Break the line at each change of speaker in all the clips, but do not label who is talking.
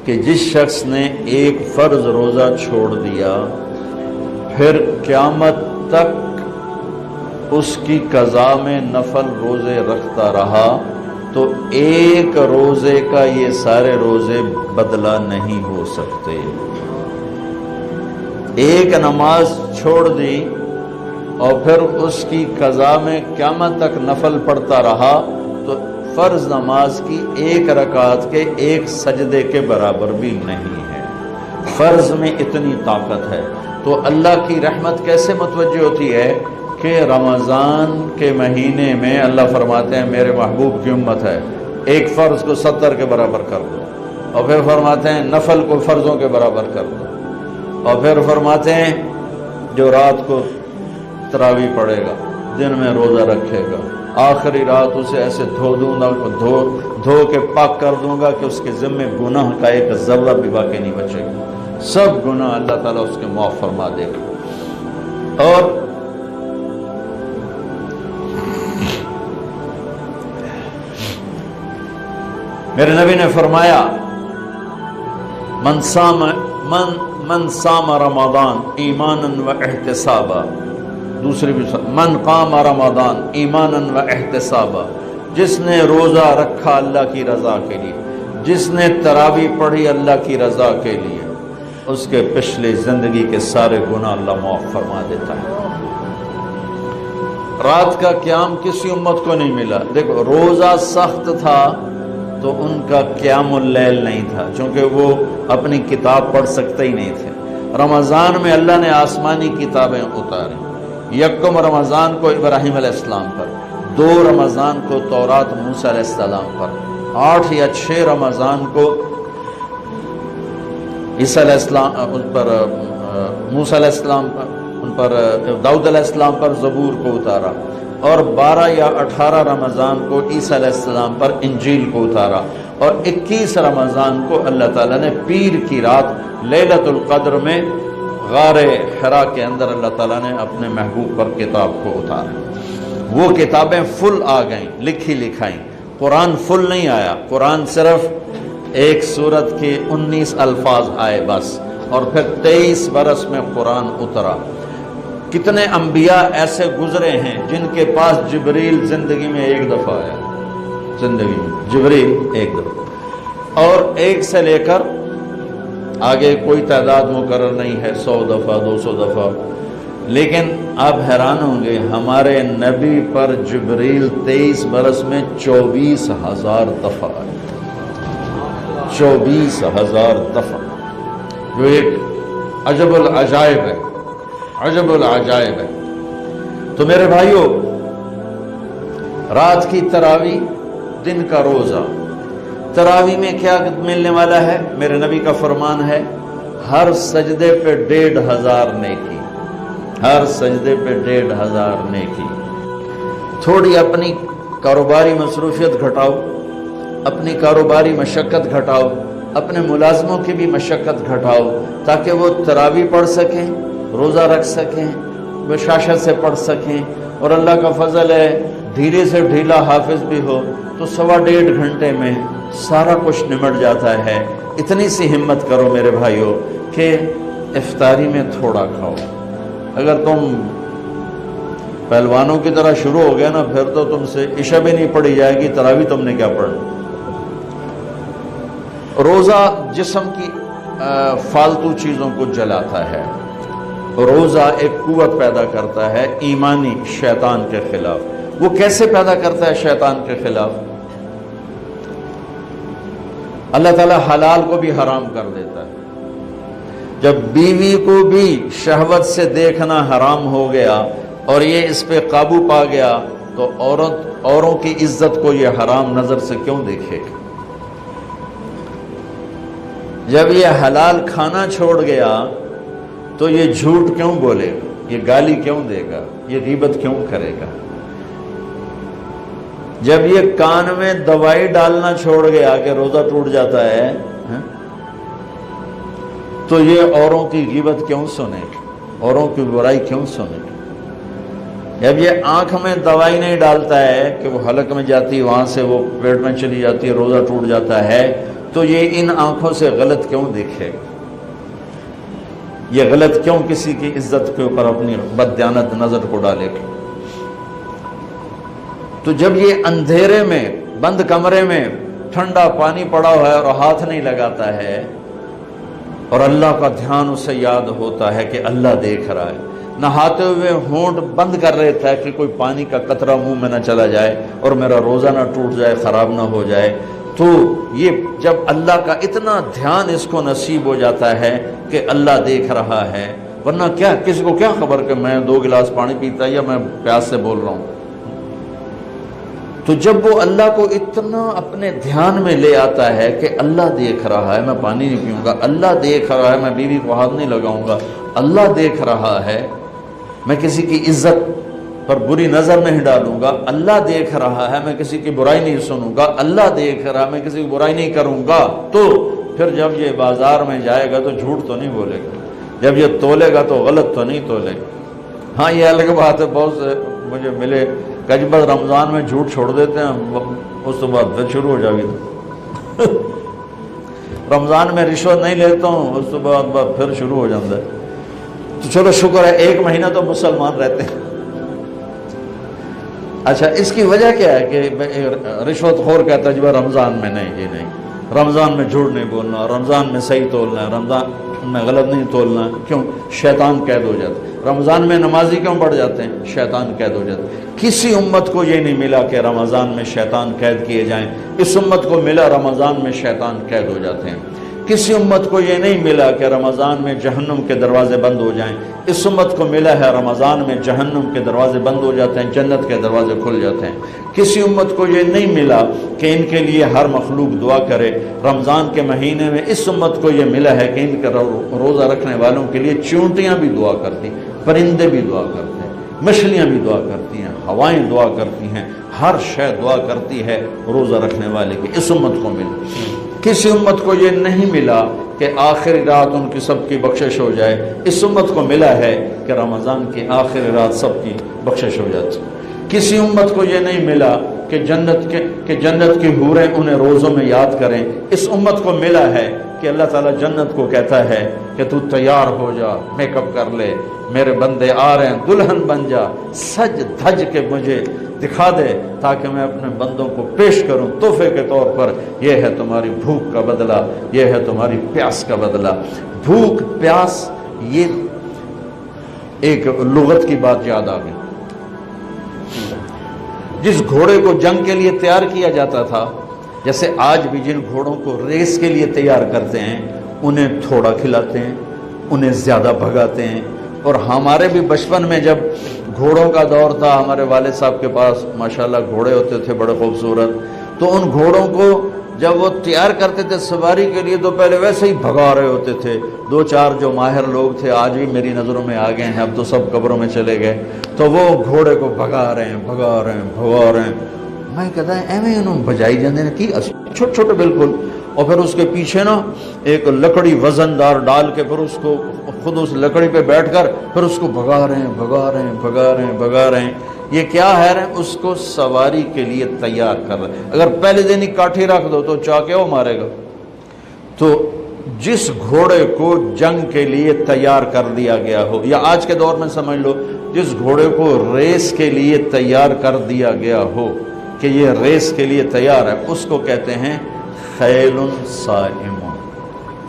کہ جس شخص نے ایک فرض روزہ چھوڑ دیا پھر قیامت تک اس کی قضا میں نفل روزے رکھتا رہا تو ایک روزے کا یہ سارے روزے بدلہ نہیں ہو سکتے۔ ایک نماز چھوڑ دی اور پھر اس کی قضا میں قیامت تک نفل پڑھتا رہا تو فرض نماز کی ایک رکعت کے ایک سجدے کے برابر بھی نہیں ہے۔ فرض میں اتنی طاقت ہے تو اللہ کی رحمت کیسے متوجہ ہوتی ہے کہ رمضان کے مہینے میں اللہ فرماتے ہیں میرے محبوب کی امت ہے، ایک فرض کو 70 کے برابر کر دو، اور پھر فرماتے ہیں نفل کو فرضوں کے برابر کر دو، اور پھر فرماتے ہیں جو رات کو تراویح پڑھے گا، دن میں روزہ رکھے گا، آخری رات اسے ایسے دھو دوں گا، دھو کے پاک کر دوں گا کہ اس کے ذمے گناہ کا ایک ذرہ بھی باقی نہیں بچے گا، سب گناہ اللہ تعالیٰ اس کے معاف فرما دے گا۔ اور میرے نبی نے فرمایا من صام رمضان ایمانا و احتسابا، دوسری بھی من قام رمضان ایمانا و احتسابا، جس نے روزہ رکھا اللہ کی رضا کے لیے، جس نے تراویح پڑھی اللہ کی رضا کے لیے، اس کے پچھلے زندگی کے سارے گناہ اللہ معاف فرما دیتا ہے۔ رات کا قیام کسی امت کو نہیں ملا۔ دیکھو روزہ سخت تھا تو ان کا قیام اللیل نہیں تھا، چونکہ وہ اپنی کتاب پڑھ سکتے ہی نہیں تھے۔ رمضان میں اللہ نے آسمانی کتابیں اتاری، یکم رمضان کو ابراہیم علیہ السلام پر، 2 رمضان کو تورات موسیٰ علیہ السلام پر، 8 یا 6 رمضان کو عیسیٰ علیہ السلام ان پر، موسیٰ علیہ السلام پر، ان پر داؤد علیہ السلام پر زبور کو اتارا، اور 12 یا 18 رمضان کو عیسیٰ علیہ السلام پر انجیل کو اتارا، اور 21 رمضان کو اللہ تعالیٰ نے پیر کی رات لیلۃ القدر میں غار حرا کے اندر اللہ تعالیٰ نے اپنے محبوب پر کتاب کو اتارا۔ وہ کتابیں فل آ گئیں، لکھی لکھائیں۔ قرآن فل نہیں آیا، قرآن صرف ایک سورت کے 19 الفاظ آئے بس، اور پھر 23 برس میں قرآن اترا۔ کتنے انبیاء ایسے گزرے ہیں جن کے پاس جبریل زندگی میں ایک دفعہ آیا، زندگی میں جبریل ایک دفعہ، اور 1 سے لے کر آگے کوئی تعداد مقرر نہیں ہے، 100 دفعہ 200 دفعہ، لیکن آپ حیران ہوں گے ہمارے نبی پر جبریل 23 برس میں 24,000 دفعہ آئے، 24,000 دفعہ، جو ایک عجب العجائب ہے، عجب العجائب ہے۔ تو میرے بھائیوں، رات کی تراویح، دن کا روزہ، تراویح میں کیا ملنے والا ہے؟ میرے نبی کا فرمان ہے ہر سجدے پہ 1,500 نیکی، ہر سجدے پہ 1,500 نیکی۔ تھوڑی اپنی کاروباری مصروفیت گھٹاؤ، اپنی کاروباری مشقت گھٹاؤ، اپنے ملازموں کی بھی مشقت گھٹاؤ، تاکہ وہ تراویح پڑھ سکیں، روزہ رکھ سکیں، بشاشت سے پڑھ سکیں، اور اللہ کا فضل ہے دھیرے سے ڈھیلا حافظ بھی ہو تو 1.5 گھنٹے میں سارا کچھ نمٹ جاتا ہے۔ اتنی سی ہمت کرو میرے بھائیوں کہ افطاری میں تھوڑا کھاؤ۔ اگر تم پہلوانوں کی طرح شروع ہو گیا نا، پھر تو تم سے عشاء بھی نہیں پڑھی جائے گی، تراویح تم نے کیا پڑھنا۔ روزہ جسم کی فالتو چیزوں کو جلاتا ہے، روزہ ایک قوت پیدا کرتا ہے ایمانی شیطان کے خلاف۔ وہ کیسے پیدا کرتا ہے شیطان کے خلاف؟ اللہ تعالیٰ حلال کو بھی حرام کر دیتا ہے۔ جب بیوی کو بھی شہوت سے دیکھنا حرام ہو گیا اور یہ اس پہ قابو پا گیا تو اوروں کی عزت کو یہ حرام نظر سے کیوں دیکھے گا؟ جب یہ حلال کھانا چھوڑ گیا تو یہ جھوٹ کیوں بولے گا، یہ گالی کیوں دے گا، یہ غیبت کیوں کرے گا؟ جب یہ کان میں دوائی ڈالنا چھوڑ گیا کہ روزہ ٹوٹ جاتا ہے تو یہ اوروں کی غیبت کیوں سنے گا، اوروں کی برائی کیوں سنے گا؟ جب یہ آنکھ میں دوائی نہیں ڈالتا ہے کہ وہ حلق میں جاتی، وہاں سے وہ پیٹ میں چلی جاتی ہے، روزہ ٹوٹ جاتا ہے، تو یہ ان آنکھوں سے غلط کیوں دیکھے گا؟ یہ غلط کیوں کسی کی عزت کے اوپر اپنی بددیانت نظر کو ڈالے گا؟ تو جب یہ اندھیرے میں بند کمرے میں ٹھنڈا پانی پڑا ہوا ہے اور ہاتھ نہیں لگاتا ہے اور اللہ کا دھیان اسے یاد ہوتا ہے کہ اللہ دیکھ رہا ہے، نہاتے ہوئے ہونٹ بند کر لیتا ہے کہ کوئی پانی کا قطرہ منہ میں نہ چلا جائے اور میرا روزہ نہ ٹوٹ جائے، خراب نہ ہو جائے، تو یہ جب اللہ کا اتنا دھیان اس کو نصیب ہو جاتا ہے کہ اللہ دیکھ رہا ہے، ورنہ کیا کسی کو کیا خبر کہ میں 2 گلاس پانی پیتا یا میں پیاس سے بول رہا ہوں۔ تو جب وہ اللہ کو اتنا اپنے دھیان میں لے آتا ہے کہ اللہ دیکھ رہا ہے، میں پانی نہیں پیوں گا، اللہ دیکھ رہا ہے، میں بیوی کو ہاتھ نہیں لگاؤں گا، اللہ دیکھ رہا ہے، میں کسی کی عزت پر بری نظر نہیں ڈالوں گا، اللہ دیکھ رہا ہے، میں کسی کی برائی نہیں سنوں گا، اللہ دیکھ رہا ہے، میں کسی کی برائی نہیں کروں گا، تو پھر جب یہ بازار میں جائے گا تو جھوٹ تو نہیں بولے گا، جب یہ تولے گا تو غلط تو نہیں تولے گا۔ ہاں یہ الگ بات ہے، بہت سے مجھے ملے کہ بس رمضان میں جھوٹ چھوڑ دیتے ہیں، اس کے بعد پھر شروع ہو جائے گی، رمضان میں رشوت نہیں لیتا ہوں، اس کے بعد پھر شروع ہو جاتا ہے۔ تو چلو شکر ہے 1 مہینہ تو مسلمان رہتے ہیں۔ اچھا اس کی وجہ کیا ہے کہ رشوت خور کا تجربہ رمضان میں نہیں، جی نہیں، رمضان میں جھوٹ نہیں بولنا، رمضان میں صحیح تولنا ہے، رمضان میں غلط نہیں تولنا ہے، کیوں؟ شیطان قید ہو جاتا ہے۔ رمضان میں نمازی کیوں بڑھ جاتے ہیں؟ شیطان قید ہو جاتا ہے۔ کسی امت کو یہ نہیں ملا کہ رمضان میں شیطان قید کیے جائیں، اس امت کو ملا رمضان میں شیطان قید ہو جاتے ہیں۔ کسی امت کو یہ نہیں ملا کہ رمضان میں جہنم کے دروازے بند ہو جائیں، اس امت کو ملا ہے رمضان میں جہنم کے دروازے بند ہو جاتے ہیں، جنت کے دروازے کھل جاتے ہیں۔ کسی امت کو یہ نہیں ملا کہ ان کے لیے ہر مخلوق دعا کرے، رمضان کے مہینے میں اس امت کو یہ ملا ہے کہ ان کے روزہ رکھنے والوں کے لیے چونٹیاں بھی دعا کرتی، پرندے بھی دعا کرتے ہیں، مچھلیاں بھی دعا کرتی ہیں، ہوائیں دعا کرتی ہیں، ہر شے دعا کرتی ہے روزہ رکھنے والے کی، اس امت کو ملا۔ کسی امت کو یہ نہیں ملا کہ آخری رات ان کی سب کی بخشش ہو جائے، اس امت کو ملا ہے کہ رمضان کی آخری رات سب کی بخشش ہو جاتی۔ کسی امت کو یہ نہیں ملا کہ جنت کی حوریں انہیں روزوں میں یاد کریں، اس امت کو ملا ہے کہ اللہ تعالیٰ جنت کو کہتا ہے کہ تو تیار ہو جا، میک اپ کر لے، میرے بندے آ رہے ہیں، دلہن بن جا، سج دھج کے مجھے دکھا دے تاکہ میں اپنے بندوں کو پیش کروں تحفے کے طور پر۔ یہ ہے تمہاری بھوک کا بدلہ، یہ ہے تمہاری پیاس کا بدلہ۔ بھوک پیاس، یہ ایک لغت کی بات یاد آ گئی۔ جس گھوڑے کو جنگ کے لیے تیار کیا جاتا تھا، جیسے آج بھی جن گھوڑوں کو ریس کے لیے تیار کرتے ہیں، انہیں تھوڑا کھلاتے ہیں، انہیں زیادہ بھگاتے ہیں۔ اور ہمارے بھی بچپن میں جب گھوڑوں کا دور تھا، ہمارے والد صاحب کے پاس ماشاءاللہ گھوڑے ہوتے تھے بڑے خوبصورت، تو ان گھوڑوں کو جب وہ تیار کرتے تھے سواری کے لیے تو پہلے ویسے ہی بھگا رہے ہوتے تھے۔ 2-4 جو ماہر لوگ تھے آج بھی میری نظروں میں آ گئے ہیں، اب تو سب قبروں میں چلے گئے، تو وہ گھوڑے کو بھگا رہے ہیں۔ میں کہتا ہے ایویں انہوں بجائی جاندے نے کی چھوٹے چھوٹے بالکل، اور پھر اس کے پیچھے نا ایک لکڑی وزن دار ڈال کے پھر اس کو خود اس لکڑی پہ بیٹھ کر پھر اس کو بھگا رہے ہیں۔ یہ کیا ہے؟ اس کو سواری کے لیے تیار کر رہے ہیں۔ اگر پہلے دن ہی کاٹھی رکھ دو تو چاکے وہ مارے گا۔ تو جس گھوڑے کو جنگ کے لیے تیار کر دیا گیا ہو، یا آج کے دور میں سمجھ لو جس گھوڑے کو ریس کے لیے تیار کر دیا گیا ہو کہ یہ ریس کے لیے تیار ہے، اس کو کہتے ہیں خیل صائم،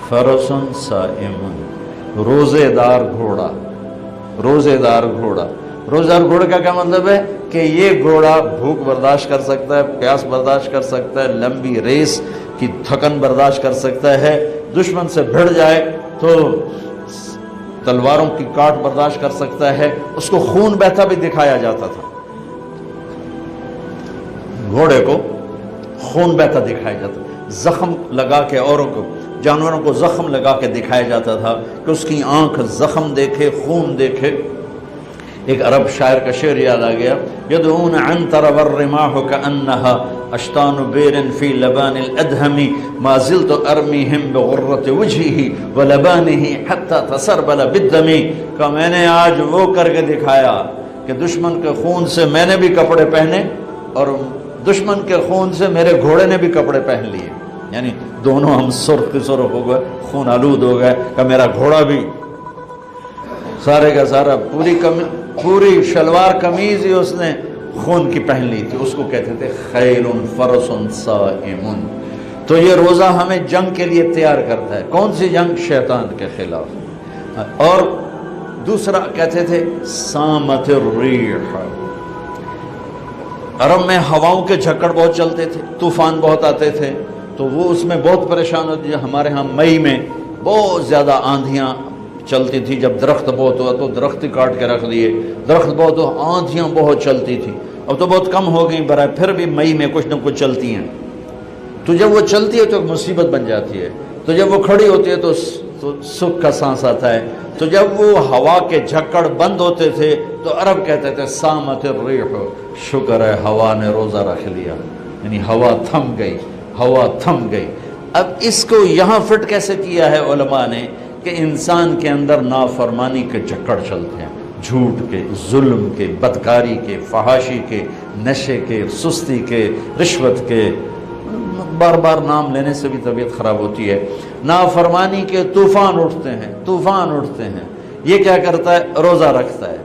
فرس صائم، روزے دار گھوڑا۔ روزے دار گھوڑے کا کیا مطلب ہے؟ کہ یہ گھوڑا بھوک برداشت کر سکتا ہے، پیاس برداشت کر سکتا ہے، لمبی ریس کی تھکن برداشت کر سکتا ہے، دشمن سے بھڑ جائے تو تلواروں کی کاٹ برداشت کر سکتا ہے۔ اس کو خون بہتا بھی دکھایا جاتا تھا، گھوڑے کو خون بہتا دکھایا جاتا، زخم لگا کے اوروں کو، جانوروں کو زخم لگا کے دکھایا جاتا تھا کہ اس کی آنکھ زخم دیکھے، خون دیکھے۔ ایک عرب شاعر کا شعر یاد آ گیا، یدعون عنتر والرماح كأنها اشتان بیر فی لبان الادهم ما زلت ارمیہم بغرۃ وجهه ولبانه حتى تسربل بالدم۔ کہ میں نے آج وہ کر کے دکھایا کہ دشمن کے خون سے میں نے بھی کپڑے پہنے اور دشمن کے خون سے میرے گھوڑے نے بھی کپڑے پہن لیے۔ یعنی دونوں ہم سرخ سرخ ہو گئے، خون آلود ہو گئے کہ میرا گھوڑا بھی سارے کا سارا پوری شلوار قمیض ہی اس نے خون کی پہن لی تھی، اس کو کہتے تھے خیل فرس صائم۔ تو یہ روزہ ہمیں جنگ کے لیے تیار کرتا ہے۔ کون سی جنگ؟ شیطان کے خلاف۔ اور دوسرا کہتے تھے سامت الریح، عرب میں ہواؤں کے جھکڑ بہت چلتے تھے، طوفان بہت آتے تھے، تو وہ اس میں بہت پریشان ہوتی تھی۔ ہمارے ہاں مئی میں بہت زیادہ آندھیاں چلتی تھی، جب درخت بہت ہوا تو درخت کاٹ کے رکھ دیے، درخت بہت ہوا آندھیاں بہت چلتی تھی، اب تو بہت کم ہو گئی برائے، پھر بھی مئی میں کچھ نہ کچھ چلتی ہیں۔ تو جب وہ چلتی ہے تو ایک مصیبت بن جاتی ہے، تو جب وہ کھڑی ہوتی ہے تو سکھ کا سانس آتا ہے۔ تو جب وہ ہوا کے جھکڑ بند ہوتے تھے تو عرب کہتے تھے سامت الریح، شکر ہے ہوا نے روزہ رکھ لیا، یعنی ہوا تھم گئی، ہوا تھم گئی۔ اب اس کو یہاں فٹ کیسے کیا ہے علماء نے کہ انسان کے اندر نافرمانی کے جھکڑ چلتے ہیں، جھوٹ کے، ظلم کے، بدکاری کے، فحاشی کے، نشے کے، سستی کے، رشوت کے، بار بار نام لینے سے بھی طبیعت خراب ہوتی ہے۔ نافرمانی کے طوفان اٹھتے ہیں، طوفان اٹھتے ہیں۔ یہ کیا کرتا ہے؟ روزہ رکھتا ہے،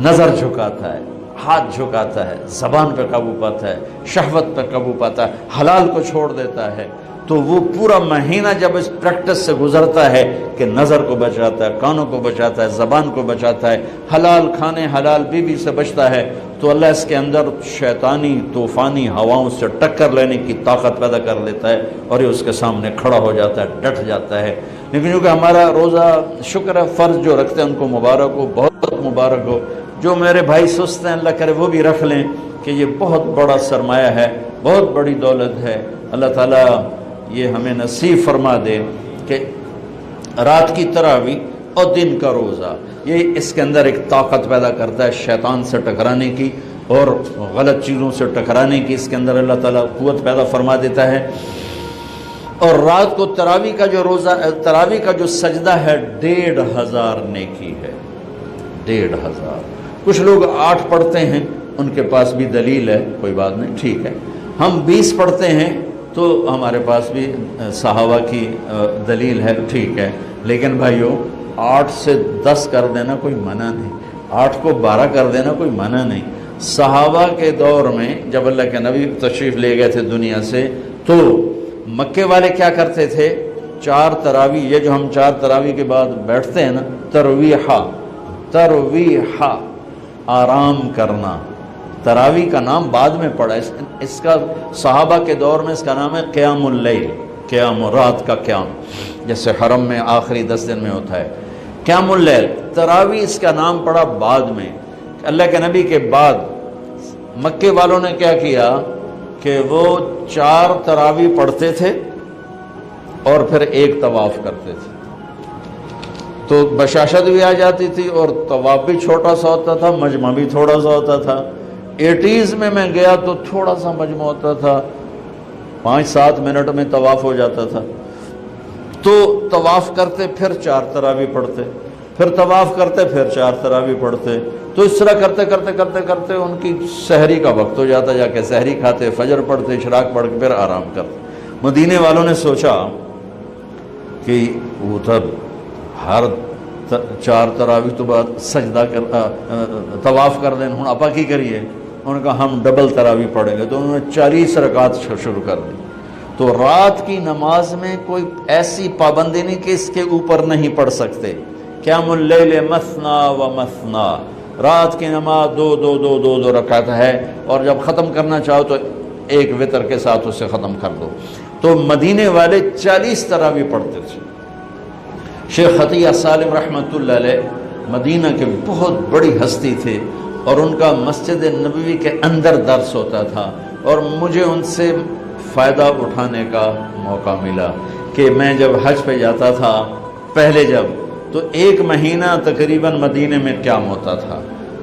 نظر جھکاتا ہے، ہاتھ جھکاتا ہے، زبان پہ قابو پاتا ہے، شہوت پہ قابو پاتا ہے، حلال کو چھوڑ دیتا ہے۔ تو وہ پورا مہینہ جب اس پریکٹس سے گزرتا ہے کہ نظر کو بچاتا ہے، کانوں کو بچاتا ہے، زبان کو بچاتا ہے، حلال کھانے، حلال بیوی سے بچتا ہے، تو اللہ اس کے اندر شیطانی طوفانی ہواؤں سے ٹکر لینے کی طاقت پیدا کر لیتا ہے اور یہ اس کے سامنے کھڑا ہو جاتا ہے، ڈٹ جاتا ہے۔ لیکن کیونکہ ہمارا روزہ شکر ہے فرض جو رکھتے ہیں ان کو مبارک ہو، بہت مبارک ہو۔ جو میرے بھائی سست ہیں اللہ کرے وہ بھی رکھ لیں کہ یہ بہت بڑا سرمایہ ہے، بہت بڑی دولت ہے۔ اللہ تعالیٰ یہ ہمیں نصیب فرما دے کہ رات کی تراویح اور دن کا روزہ، یہ اس کے اندر ایک طاقت پیدا کرتا ہے شیطان سے ٹکرانے کی اور غلط چیزوں سے ٹکرانے کی، اس کے اندر اللہ تعالیٰ قوت پیدا فرما دیتا ہے۔ اور رات کو تراویح کا جو روزہ، تراویح کا جو سجدہ ہے 1500 نیکی ہے، 1500۔ کچھ لوگ 8 پڑھتے ہیں، ان کے پاس بھی دلیل ہے، کوئی بات نہیں، ٹھیک ہے۔ ہم 20 پڑھتے ہیں تو ہمارے پاس بھی صحابہ کی دلیل ہے، ٹھیک ہے۔ لیکن بھائیو 8 سے 10 کر دینا کوئی منع نہیں، 8 کو 12 کر دینا کوئی منع نہیں۔ صحابہ کے دور میں جب اللہ کے نبی تشریف لے گئے تھے دنیا سے، تو مکے والے کیا کرتے تھے؟ 4 تراویح، یہ جو ہم 4 تراویح کے بعد بیٹھتے ہیں نا، ترویحہ، آرام کرنا۔ تراویح کا نام بعد میں پڑا، اس کا صحابہ کے دور میں اس کا نام ہے قیام اللیل، قیام رات کا قیام، جیسے حرم میں آخری 10 دن میں ہوتا ہے قیام اللیل۔ تراویح اس کا نام پڑا بعد میں، اللہ کے نبی کے بعد مکے والوں نے کیا کیا کہ وہ 4 تراویح پڑھتے تھے اور پھر 1 طواف کرتے تھے، تو بشاشت بھی آ جاتی تھی اور طواف بھی چھوٹا سا ہوتا تھا، مجمع بھی تھوڑا سا ہوتا تھا۔ 80s میں گیا تو تھوڑا سا مجمع ہوتا تھا، 5-7 منٹ میں طواف ہو جاتا تھا۔ تو طواف کرتے پھر 4 تراویح پڑھتے، پھر طواف کرتے پھر 4 تراویح پڑھتے، تو اس طرح کرتے کرتے کرتے کرتے ان کی سحری کا وقت ہو جاتا، جا کے سحری کھاتے، فجر پڑھتے، اشراق پڑھ کے پھر آرام کرتے۔ مدینے والوں نے سوچا کہ وہ تب ہر 4 تراویح تو بعد سجدہ طواف کر دیں، ہوں اپا کی کریے؟ انہوں نے کہا ہم ڈبل تراویح پڑھیں گے، تو انہوں نے 40 رکعت شروع کر دی۔ تو رات کی نماز میں کوئی ایسی پابندی نہیں کہ اس کے اوپر نہیں پڑھ سکتے۔ قیام اللیل مثنا و مثنا، رات کی نماز 2 رکعت ہے، اور جب ختم کرنا چاہو تو 1 وتر کے ساتھ اسے ختم کر دو۔ تو مدینے والے 40 تراویح پڑھتے تھے۔ شیخ عطیہ سالم رحمۃ اللہ علیہ مدینہ کے بہت بڑی ہستی تھے، اور ان کا مسجد نبوی کے اندر درس ہوتا تھا، اور مجھے ان سے فائدہ اٹھانے کا موقع ملا کہ میں جب حج پہ جاتا تھا پہلے جب، تو 1 مہینہ تقریباً مدینے میں قیام ہوتا تھا،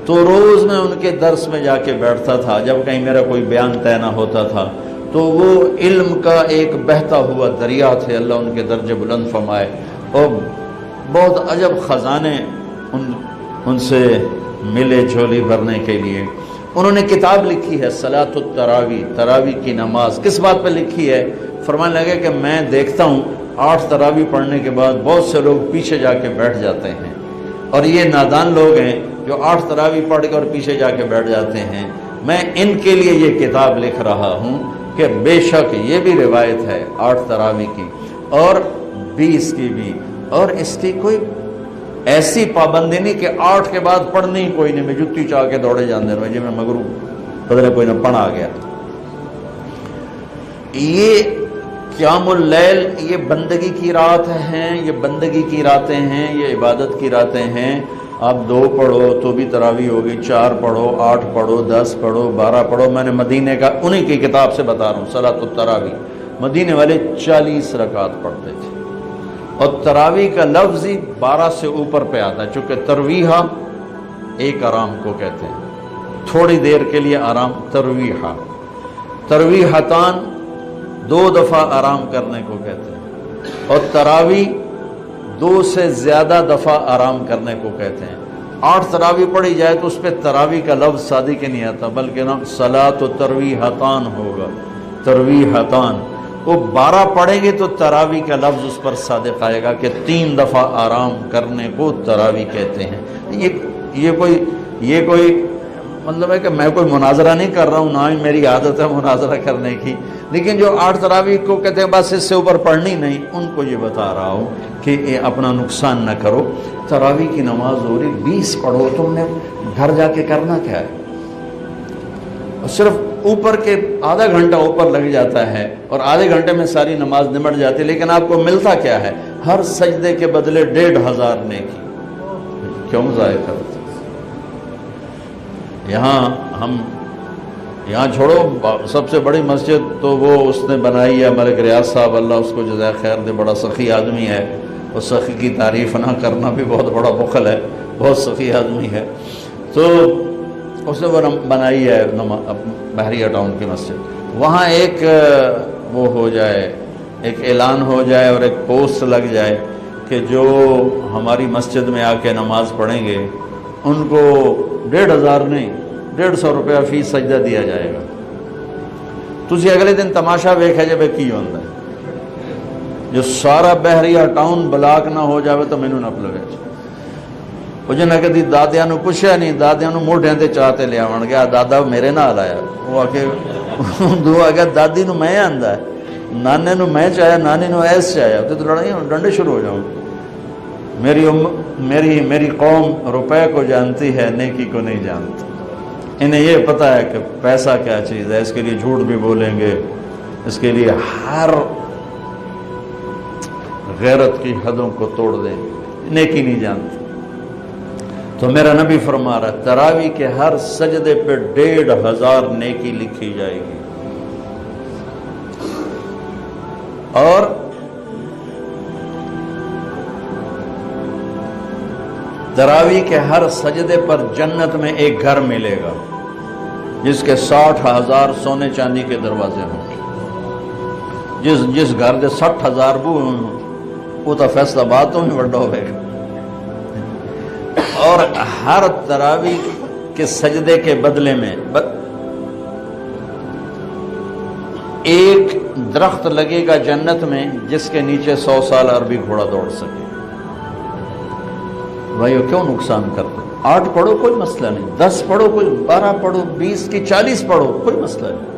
تو روز میں ان کے درس میں جا کے بیٹھتا تھا۔ جب کہیں میرا کوئی بیان طے نہ ہوتا تھا تو وہ علم کا ایک بہتا ہوا دریا تھے، اللہ ان کے درجے بلند فرمائے، اور بہت عجب خزانے ان سے ملے جھولی بھرنے کے لیے۔ انہوں نے کتاب لکھی ہے صلاۃ التراوی، تراوی کی نماز. کس بات پہ لکھی ہے؟ فرمانے لگے کہ میں دیکھتا ہوں 8 تراوی پڑھنے کے بعد بہت سے لوگ پیچھے جا کے بیٹھ جاتے ہیں، اور یہ نادان لوگ ہیں جو 8 تراوی پڑھ کے اور پیچھے جا کے بیٹھ جاتے ہیں. میں ان کے لیے یہ کتاب لکھ رہا ہوں کہ بے شک یہ بھی روایت ہے 8 تراوی کی اور 20 کی بھی، اور اس کی کوئی ایسی پابندی نہیں کہ 8 کے بعد پڑھنی ہی کوئی نہیں. میں جتی چاہ کے دوڑے جاندے رہے جی میں مگرو بدلے کوئی نہ پڑھ آ گیا. یہ قیام اللیل یہ بندگی کی رات ہیں، یہ بندگی کی راتیں ہیں، یہ عبادت کی راتیں ہیں. آپ 2 پڑھو تو بھی تراوی ہوگی، 4 پڑھو، 8 پڑھو، 10 پڑھو، 12 پڑھو. میں نے مدینے کا انہی کی کتاب سے بتا رہا ہوں صلاۃ التراوی. مدینے والے 40 رکعت پڑھتے تھے، اور تراوی کا لفظ ہی 12 سے اوپر پہ آتا ہے، چونکہ ترویحہ ایک آرام کو کہتے ہیں، تھوڑی دیر کے لیے آرام ترویحہ. ترویحتان 2 دفعہ آرام کرنے کو کہتے ہیں، اور تراوی 2 سے زیادہ دفعہ آرام کرنے کو کہتے ہیں. 8 تراوی پڑھی جائے تو اس پہ تراوی کا لفظ سادی کے نہیں آتا، بلکہ نام صلاۃ و ترویحتان ہوگا. ترویحتان وہ 12 پڑھیں گے تو تراوی کا لفظ اس پر صادق آئے گا کہ 3 دفعہ آرام کرنے کو تراوی کہتے ہیں. یہ کوئی مطلب ہے کہ میں کوئی مناظرہ نہیں کر رہا ہوں، نہ ہی میری عادت ہے مناظرہ کرنے کی، لیکن جو 8 تراوی کو کہتے ہیں بس اس سے اوپر پڑھنی نہیں، ان کو یہ بتا رہا ہوں کہ یہ اپنا نقصان نہ کرو. تراوی کی نماز ہو رہی 20 پڑھو، تم نے گھر جا کے کرنا کیا ہے؟ صرف اوپر کے آدھا گھنٹہ اوپر لگ جاتا ہے اور آدھے گھنٹے میں ساری نماز نمٹ جاتی ہے، لیکن آپ کو ملتا کیا ہے؟ ہر سجدے کے بدلے 1500 نیکی. کیوں ضائع کرتے؟ یہاں چھوڑو، سب سے بڑی مسجد تو وہ اس نے بنائی ہے ملک ریاض صاحب، اللہ اس کو جزائے خیر دے، بڑا سخی آدمی ہے. اور سخی کی تعریف نہ کرنا بھی بہت بڑا بخل ہے، بہت سخی آدمی ہے. تو اس نے وہ بنائی ہے بحریہ ٹاؤن کی مسجد. وہاں ایک وہ ہو جائے، ایک اعلان ہو جائے اور ایک پوسٹ لگ جائے کہ جو ہماری مسجد میں آ کے نماز پڑھیں گے ان کو 1500 نہیں 150 روپیہ فی سجدہ دیا جائے گا. تسی اگلے دن تماشا ویکھے جب کی ہوتا ہے، جو سارا بحریہ ٹاؤن بلاک نہ ہو جاوے تو مینوں نہ پلوے. وہ جنہیں کہتی دادیاں نو پوچھیا نہیں، دادیاں نو موڈیاں تے چاہتے لے آون گیا، دادا میرے نال آیا. وہ آ کے دو آ گیا دادی نو میں آندا ہے، نانے نو میں چاہیا، نانی نو ایس چاہیا، تو لڑائی ڈنڈے شروع ہو جاؤں. میری قوم روپے کو جانتی ہے، نیکی کو نہیں جانتی. انہیں یہ پتہ ہے کہ پیسہ کیا چیز ہے، اس کے لیے جھوٹ بھی بولیں گے، اس کے لیے ہر غیرت کی حدوں کو توڑ دیں، نیکی نہیں جانتی. تو میرا نبی فرما رہا ہے تراوی کے ہر سجدے پہ 1500 نیکی لکھی جائے گی. اور تراوی کے ہر سجدے پر جنت میں ایک گھر ملے گا جس کے 60,000 سونے چاندی کے دروازے ہوں گے. جس گھر کے 60,000 بو وہ تو فیصلہ آباد تو ہی بڑا ہوئے گا. اور ہر تراوی کے سجدے کے بدلے میں ایک درخت لگے گا جنت میں جس کے نیچے 100 سال عربی گھوڑا دوڑ سکے. بھائیو کیوں نقصان کرتے؟ 8 پڑھو کوئی مسئلہ نہیں، 10 پڑھو کوئی، 12 پڑھو، 20 کی 40 پڑھو کوئی مسئلہ نہیں،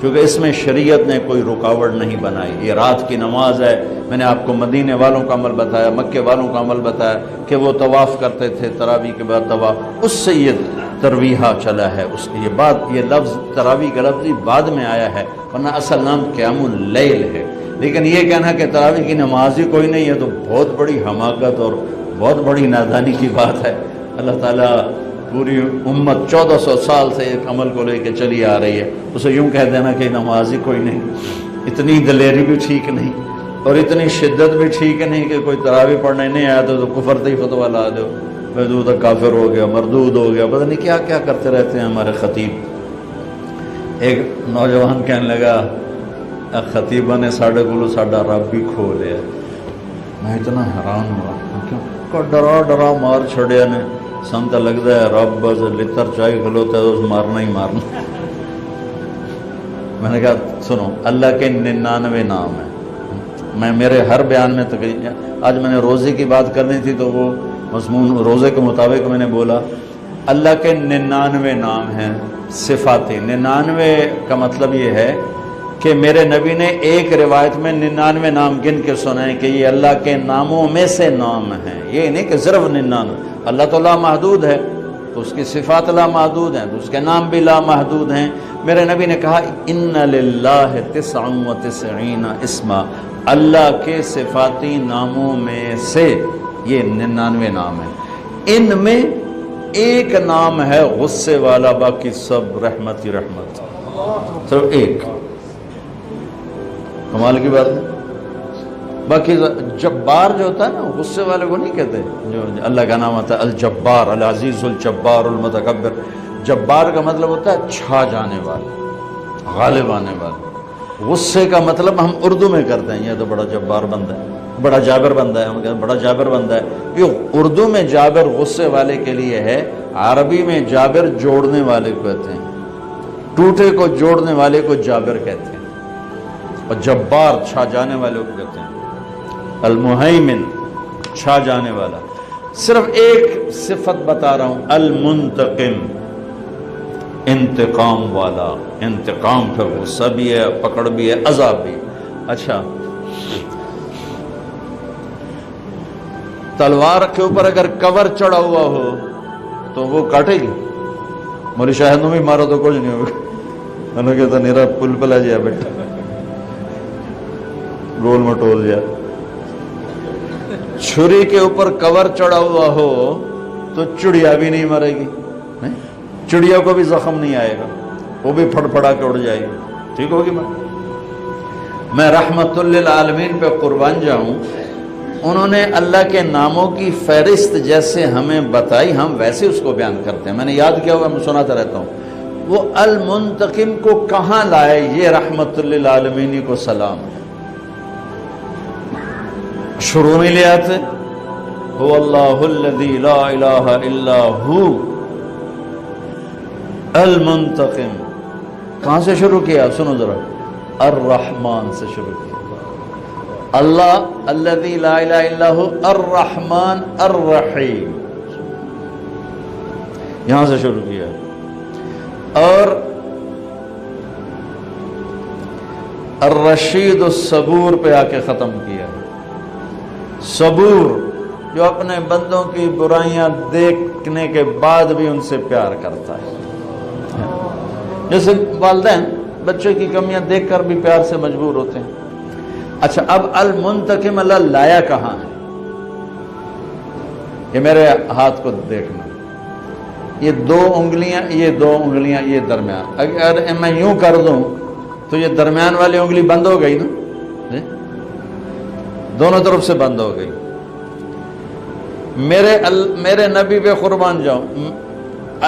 کیونکہ اس میں شریعت نے کوئی رکاوٹ نہیں بنائی. یہ رات کی نماز ہے. میں نے آپ کو مدینے والوں کا عمل بتایا، مکے والوں کا عمل بتایا کہ وہ طواف کرتے تھے تراوی کے بعد طواف، اس سے یہ ترویحہ چلا ہے. اس کی یہ لفظ تراوی کا لفظ بعد میں آیا ہے، ورنہ اصل نام قیام اللیل ہے. لیکن یہ کہنا کہ تراوی کی نماز ہی کوئی نہیں ہے تو بہت بڑی حماقت اور بہت بڑی نادانی کی بات ہے. اللہ تعالیٰ پوری امت 1400 سال سے ایک عمل کو لے کے چلی آ رہی ہے، اسے یوں کہہ دینا کہ نماز ہی کوئی نہیں، اتنی دلیری بھی ٹھیک نہیں اور اتنی شدت بھی ٹھیک نہیں کہ کوئی تراوی پڑھنے نہیں آیا تو کفر تے ہی فتویٰ لا دو، محدود کافر ہو گیا، مردود ہو گیا، پتہ نہیں کیا کیا کرتے رہتے ہیں ہمارے خطیب. ایک نوجوان کہنے لگا خطیبہ نے ساڑھے کولو ساڑھا رب بھی کھو لیا. میں اتنا حیران ہوا، کیوں ڈرا مار چھڑیا نے سن تو لگتا ہے رب بس لتر چاہی کھلوتا ہے تو اس مارنا ہی مارنا. میں نے کہا سنو اللہ کے 99 نام ہیں. میں میرے ہر بیان میں آج میں نے روزے کی بات کرنی تھی تو وہ مضمون روزے کے مطابق میں نے بولا. اللہ کے 99 نام ہیں صفاتی. 99 کا مطلب یہ ہے کہ میرے نبی نے ایک روایت میں 99 نام گن کے سنائے کہ یہ اللہ کے ناموں میں سے نام ہیں. یہ نہیں کہ صرف 99. اللہ تو لامحدود ہے تو اس کی صفات لامحدود ہیں تو اس کے نام بھی لامحدود ہیں. میرے نبی نے کہا ان للہ 99 اسما. اللہ کے صفاتی ناموں میں سے یہ 99 نام ہیں. ان میں ایک نام ہے غصے والا، باقی سب رحمت ہی رحمت. صرف ایک. کمال کی بات ہے. باقی جبار جو ہوتا ہے نا غصے والے کو نہیں کہتے. جو اللہ کا نام ہوتا ہے الجبار، العزیز الجبار المتکبر. جبار کا مطلب ہوتا ہے چھا جانے والا، غالب آنے والا. غصے کا مطلب ہم اردو میں کرتے ہیں یہ تو بڑا جبار بندہ ہے، بڑا جابر بندہ ہے. ہم کہتے ہیں بڑا جابر بندہ ہے. یہ اردو میں جابر غصے والے کے لیے ہے، عربی میں جابر جوڑنے والے کو کہتے ہیں. ٹوٹے کو جوڑنے والے کو جابر کہتے ہیں، اور جبار چھا جانے والے کو کہتے ہیں. المہیمن چھا جانے والا. صرف ایک صفت بتا رہا ہوں، المنتقم انتقام والا. انتقام پھر غصہ بھی ہے، پکڑ بھی ہے، عذاب بھی. اچھا تلوار کے اوپر اگر کور چڑھا ہوا ہو تو وہ کاٹے گی. مولی شاہد بھی مارو تو کچھ نہیں ہوگا. انہوں نے کہتا نیرا پل پلا جیا بیٹا گول مٹول جا. چھری کے اوپر کور چڑھا ہوا ہو تو چڑیا بھی نہیں مرے گی. چڑیا کو بھی زخم نہیں آئے گا، وہ بھی پھڑ پھڑا کے اڑ جائے گی. ٹھیک ہوگی بات. میں رحمت للعالمین پہ قربان جاؤں. انہوں نے اللہ کے ناموں کی فہرست جیسے ہمیں بتائی ہم ویسے اس کو بیان کرتے ہیں. میں نے یاد کیا ہوا میں سناتا رہتا ہوں. وہ المنتقم کو کہاں لائے؟ یہ رحمت للعالمین کو سلام ہے. شروع میں لے آتے هو اللہ الذی لا الہ الا ہو المنتقم. کہاں سے شروع کیا؟ سنو ذرا. الرحمن سے شروع کیا. اللہ الذی لا الہ الا ہو الرحمن الرحیم، یہاں سے شروع کیا. اور الرشید الصبور پہ آ کے ختم کیا. صبور جو اپنے بندوں کی برائیاں دیکھنے کے بعد بھی ان سے پیار کرتا ہے. جیسے والدین بچے کی کمیاں دیکھ کر بھی پیار سے مجبور ہوتے ہیں. اچھا اب المنتقم اللہ لایا کہاں ہے؟ یہ میرے ہاتھ کو دیکھنا. یہ دو انگلیاں یہ درمیان. اگر میں یوں کر دوں تو یہ درمیان والی انگلی بند ہو گئی نا، دونوں طرف سے بند ہو گئی. میرے نبی پہ قربان جاؤں.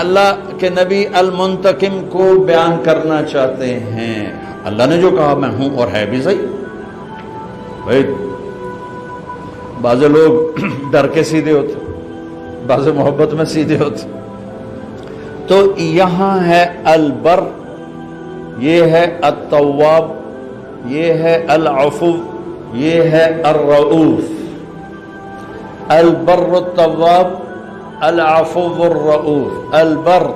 اللہ کے نبی المنتقم کو بیان کرنا چاہتے ہیں. اللہ نے جو کہا میں ہوں اور ہے بھی صحیح. بھائی بعض لوگ ڈر کے سیدھے ہوتے، بعض محبت میں سیدھے ہوتے. تو یہاں ہے البر، یہ ہے التواب، یہ ہے العفو، یہ ہے الرؤوف. البر التواب، العفو الرؤوف. البر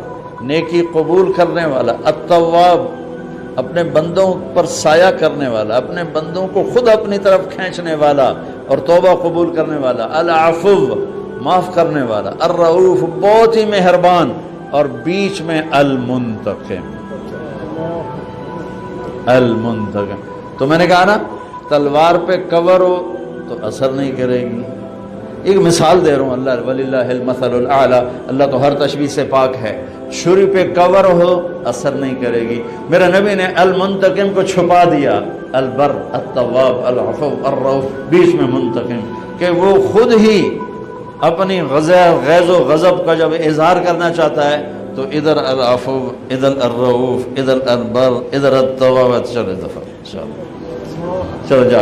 نیکی قبول کرنے والا، التواب اپنے بندوں پر سایہ کرنے والا، اپنے بندوں کو خود اپنی طرف کھینچنے والا اور توبہ قبول کرنے والا. العفو معاف کرنے والا. الرؤوف بہت ہی مہربان. اور بیچ میں المنتقم. المنتقم. تو میں نے کہا نا تلوار پہ کور ہو تو اثر نہیں کرے گی. ایک مثال دے رہا ہوں. اللہ وللہ المثل الاعلی، اللہ تو ہر تشبیہ سے پاک ہے. چھری پہ کور ہو اثر نہیں کرے گی. میرے نبی نے المنتقم کو چھپا دیا. البر التواب العفو الرؤوف، بیچ میں منتقم، کہ وہ خود ہی اپنی غیظ و غضب کا جب اظہار کرنا چاہتا ہے تو ادھر العفو، ادھر الرؤوف، ادھر البر، ادھر التواب. چلو دفعہ چلو جا.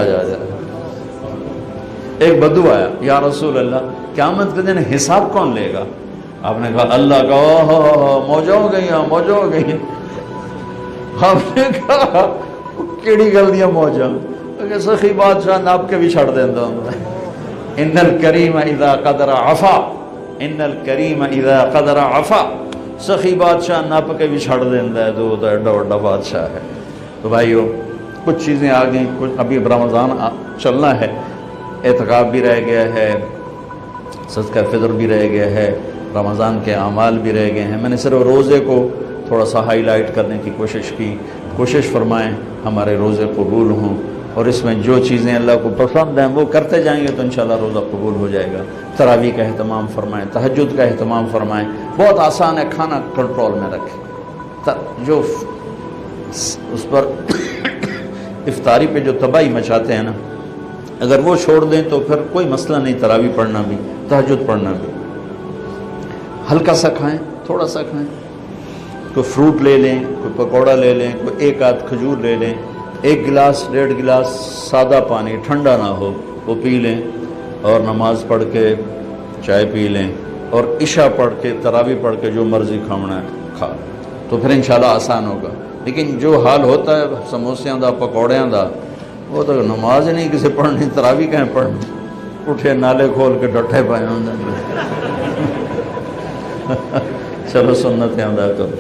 ایک بدو آیا، یا رسول اللہ قیامت کے دن حساب کون لے گا؟ آپ نے کہا اللہ کا موجہ ہو گئی موجہ ہو گئی. آپ نے کہا کیڑی گل دیا موجہ کہ سخی بادشاہ ناپ کے بھی چھڑ دینا ہوں. ان الکریم اذا قدر عفا، ان الکریم اذا قدر عفا، سخی بادشاہ ناپ کے بھی چھڑ دینا ہے تو ایڈا وڈا بادشاہ ہے. تو بھائیو کچھ چیزیں آ گئیں، کچھ ابھی رمضان چلنا ہے، اعتکاف بھی رہ گیا ہے، صدقہ فطر بھی رہ گیا ہے، رمضان کے اعمال بھی رہ گئے ہیں. میں نے صرف روزے کو تھوڑا سا ہائی لائٹ کرنے کی کوشش کی. کوشش فرمائیں ہمارے روزے قبول ہوں، اور اس میں جو چیزیں اللہ کو پسند ہیں وہ کرتے جائیں گے تو انشاءاللہ روزہ قبول ہو جائے گا. تراویح کا اہتمام فرمائیں، تہجد کا اہتمام فرمائیں. بہت آسان ہے، کھانا کنٹرول میں رکھیں. جو اس پر افطاری پہ جو تباہی مچاتے ہیں نا، اگر وہ چھوڑ دیں تو پھر کوئی مسئلہ نہیں. تراویح پڑھنا بھی، تہجد پڑھنا بھی. ہلکا سا کھائیں، تھوڑا سا کھائیں. کوئی فروٹ لے لیں، کوئی پکوڑا لے لیں، کوئی ایک آدھ کھجور لے لیں. 1 گلاس 1.5 گلاس سادہ پانی، ٹھنڈا نہ ہو، وہ پی لیں. اور نماز پڑھ کے چائے پی لیں، اور عشاء پڑھ کے تراویح پڑھ کے جو مرضی کھانا ہے کھا. تو پھر انشاءاللہ آسان ہوگا. لیکن جو حال ہوتا ہے سموسیاں دا پکوڑیاں دا، وہ تو نماز نہیں کسی پڑھنی، تراویح کہیں پڑھنی. اٹھے نالے کھول کے ڈٹھے پائے ہوں. چلو سنتیں ادا کرو.